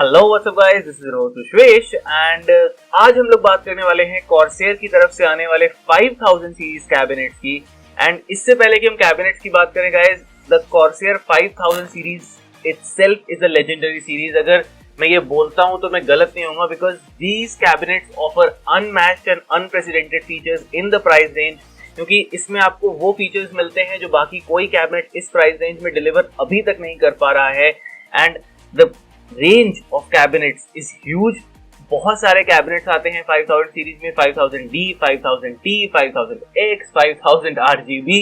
Hello what's up guys, this is Rohit Vishvesh and आज हम लोग बात करने वाले हैं कॉर्सेयर की तरफ से आने वाले 5000 सीरीज कैबिनेट्स की। एंड इससे पहले कि हम कैबिनेट्स की बात करें guys, the Corsair 5000 series itself is a legendary series. अगर मैं ये बोलता हूं तो मैं गलत नहीं होऊंगा, because these cabinets offer unmatched and unprecedented features in the price range, क्योंकि इसमें आपको वो फीचर्स मिलते हैं जो बाकी कोई कैबिनेट इस प्राइस रेंज में डिलीवर अभी तक नहीं कर पा रहा है। And the range of cabinets is huge. बहुत सारे कैबिनेट्स आते हैं 5000 सीरीज में, 5000D, 5000T, 5000X, 5000 RGB,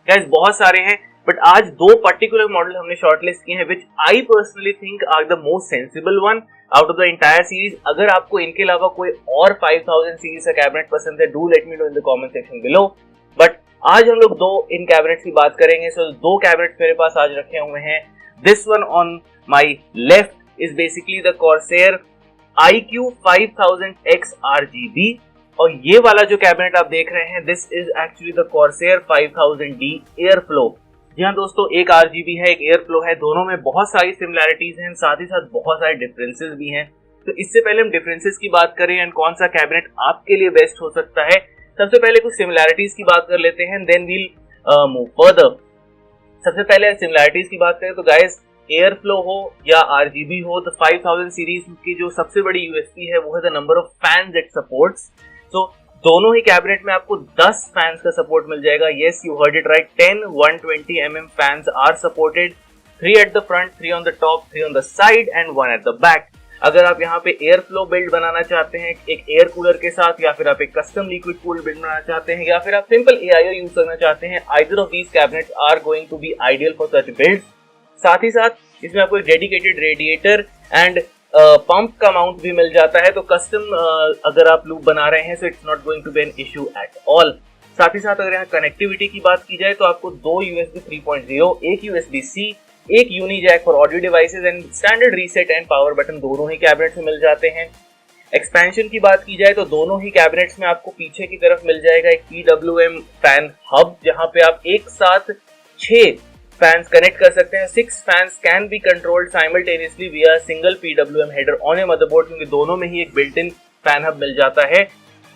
guys बहुत सारे हैं। बट आज दो पर्टिकुलर मॉडल हमने शॉर्टलिस्ट किए हैं which I personally think are the most sensible one out of the entire series. अगर आपको इनके अलावा कोई और 5000 सीरीज का कैबिनेट पसंद है, do let me know in the comment section below. But आज हम लोग दो इन कैबिनेट्स की बात करेंगे। सो दो कैबिनेट्स मेरे पास आज रखे हुए हैं। This one on my left is basically the Corsair iQ 5000X RGB, और ये वाला जो कैबिनेट आप देख रहे हैं this is actually the Corsair 5000D Airflow। जी हाँ दोस्तों, एक RGB है, एक Airflow है। दोनों में बहुत सारी सिमिलैरिटीज हैं, साथ ही साथ बहुत सारे डिफरेंसेस भी हैं। तो इससे पहले हम डिफरेंसेस की बात करें एंड कौन सा कैबिनेट आपके लिए बेस्ट हो सकता है, सबसे पहले कुछ सिमिलैरिटीज की बात कर लेते हैं, देन वील मूव फर्दर। सबसे पहले सिमिलैरिटीज की बात करें तो गाइस, एयरफ्लो हो या आरजीबी हो, तो 5000 सीरीज की जो सबसे बड़ी यूएसपी है वो है the number of fans it supports. So दोनों ही कैबिनेट में आपको 10 फैंस का सपोर्ट मिल जाएगा। Yes, you heard it right, 10 120 mm fans are supported, 3 at the front, 3 on the top, 3 on the side and 1 at the back. अगर आप यहाँ पे एयरफ्लो बिल्ड बनाना चाहते हैं एक एयर कूलर के साथ, या फिर आप एक कस्टम लिक्विड कूल्ड बिल्ड बनाना चाहते हैं, या फिर आप सिंपल एआईओ यूज करना चाहते हैं, either of these cabinets are going to be ideal for such builds. साथ ही साथ इसमें आपको एक डेडिकेटेड रेडिएटर एंड पंप का माउंट भी मिल जाता है। तो कस्टम अगर आप लूप बना रहे हैं so it's not going to be an issue at all. साथ ही साथ अगर यहाँ कनेक्टिविटी की बात की जाए तो आपको दो USB 3.0, एक USB-C, एक uni jack for audio devices and standard reset and power button दोनों ही कैबिनेट्स में मिल जाते हैं। एक्सपेंशन की बात की जाए तो दोनों ही कैबिनेट्स में आपको पीछे की तरफ मिल जाएगा एक PWM फैन हब, जहाँ पे आप एक साथ 6 फैंस कनेक्ट कर सकते हैं। 6 fans can be controlled simultaneously via single PWM header on a motherboard, क्योंकि दोनों में ही एक बिल्ट इन फैन हब मिल जाता है,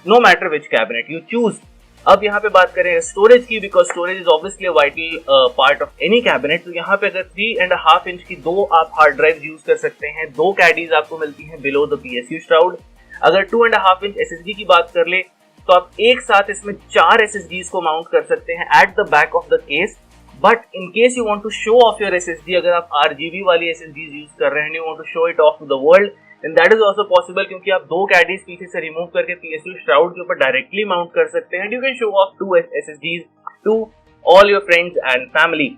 no matter which cabinet you choose. अब यहाँ पे बात करें स्टोरेज की, because storage is obviously a vital part of any cabinet. तो यहाँ पे अगर 3.5 इंच की दो आप हार्ड ड्राइव यूज कर सकते हैं, दो कैडीज आपको मिलती हैं बिलो द PSU श्राउड। अगर 2.5 इंच SSD की बात कर ले तो आप एक साथ इसमें 4 SSDs को माउंट कर सकते हैं at the back of the case. But in case you want to show off your SSD, अगर आप RGB वाली SSDs यूज कर रहे हैं, you want to show it off to the world, then that is also possible, क्योंकि आप दो Caddy's पीछे से रिमूव करके PSU श्राउड के ऊपर डायरेक्टली माउंट कर सकते हैं। You can show off 2 SSDs to all your friends and family.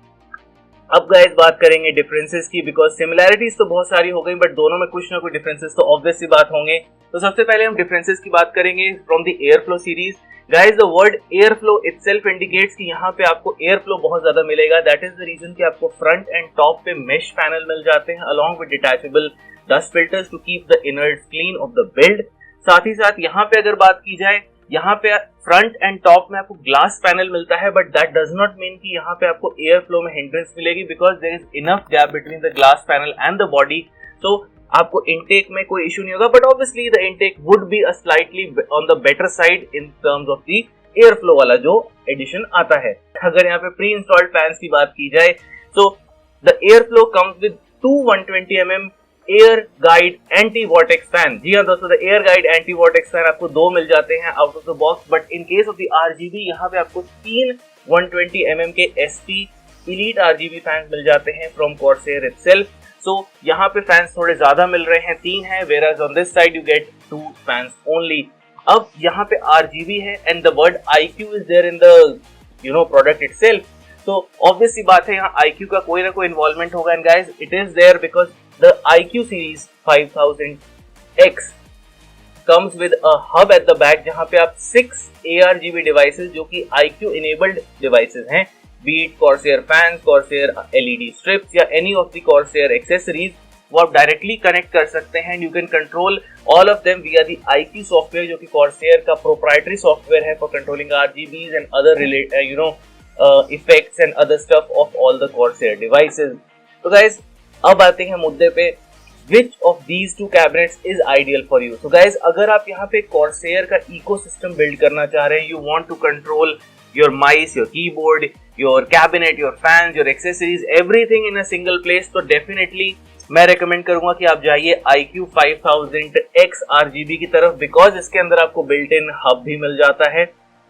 अब गाइस बात करेंगे डिफरेंसेस की, बिकॉज सिमिलैरिटीज तो बहुत सारी हो गई बट दोनों में कुछ ना कुछ डिफरेंसेस तो ऑब्वियस सी बात होंगे। तो सबसे पहले हम डिफरेंसेस की बात करेंगे from the airflow series. Guys the word airflow itself indicates कि यहाँ पे आपको एयरफ्लो बहुत ज्यादा मिलेगा। दैट इज द रीजन कि आपको फ्रंट एंड टॉप पे मेश पैनल मिल जाते हैं along with detachable dust filters to keep the innards clean of the build. साथ ही साथ यहाँ पे अगर बात की जाए, यहाँ पे फ्रंट एंड टॉप में आपको ग्लास पैनल मिलता है, but that does not mean कि यहाँ पे आपको एयर फ्लो में हिंड्रेंस मिलेगी, because there is enough gap between the glass panel and the body. तो आपको इनटेक में कोई इशू नहीं होगा, but obviously the intake would be a slightly on the better side in terms of the air flow वाला जो addition आता है। अगर यहाँ पे प्री इंस्टॉल्ड फैंस की बात की जाए तो the air flow comes with 2 120 mm air guide anti vortex fan. जी हाँ दोस्तों, the air guide anti vortex fan आपको दो मिल जाते हैं out of the box, but in case of the RGB यहाँ पे आपको 3 120 mm के SP Elite RGB फैंस मिल जाते हैं फ्रॉम कॉर्सेयर इटसेल्फ। सो यहाँ पे फैंस थोड़े ज्यादा मिल रहे हैं, 3 है, whereas on this side you get 2 fans only। अब यहाँ पे RGB है and the word IQ is there in the product itself। तो ऑब्वियस सी बात है यहाँ IQ का कोई ना कोई इन्वॉल्वमेंट होगा, and guys it is there because the iQ series 5000X comes with a hub at the back, जहाँ पे आप 6 ARGB devices जो कि IQ enabled devices हैं, be it Corsair fans, Corsair LED strips या any of the Corsair accessories, वो आप directly connect कर सकते हैं। You can control all of them विया द IQ सॉफ्टवेयर, जो कि Corsair का प्रोप्राइटरी सॉफ्टवेयर है for controlling RGBs and other effects and other stuff of all the Corsair devices। तो गाइस अब आते हैं मुद्दे पे which of these two cabinets is ideal for you. So guys, अगर आप यहाँ पे Corsair का ecosystem build करना चाह रहे हैं, you want to control your mice, your keyboard, your cabinet, your fans, your accessories, everything in a single place, तो definitely मैं recommend करूंगा कि आप जाइए iQOO 5000X RGB की तरफ, because इसके अंदर आपको built in hub भी मिल जाता है.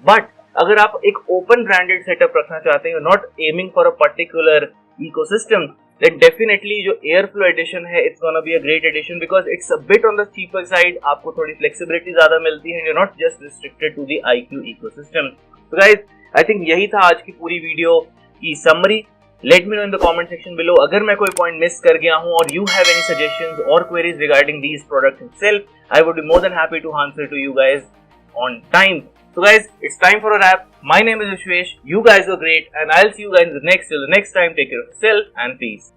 But अगर आप एक open branded setup रखना चाहते हैं, not aiming for a particular ecosystem, then definitely जो Airflow edition है, it's gonna be a great edition because it's a bit on the cheaper side. आपको थोड़ी flexibility ज़्यादा मिलती है, and you're not just restricted to the iQOO ecosystem. So guys, I think यही था आज की पूरी वीडियो की summary. Let me know in the comment section below अगर मैं कोई point miss कर गया हूँ, or you have any suggestions or queries regarding these products itself, I would be more than happy to answer to you guys on time. So guys, it's time for a wrap. My name is Vishwesh. You guys were great, and I'll see you guys till the next time. Take care of yourself and peace.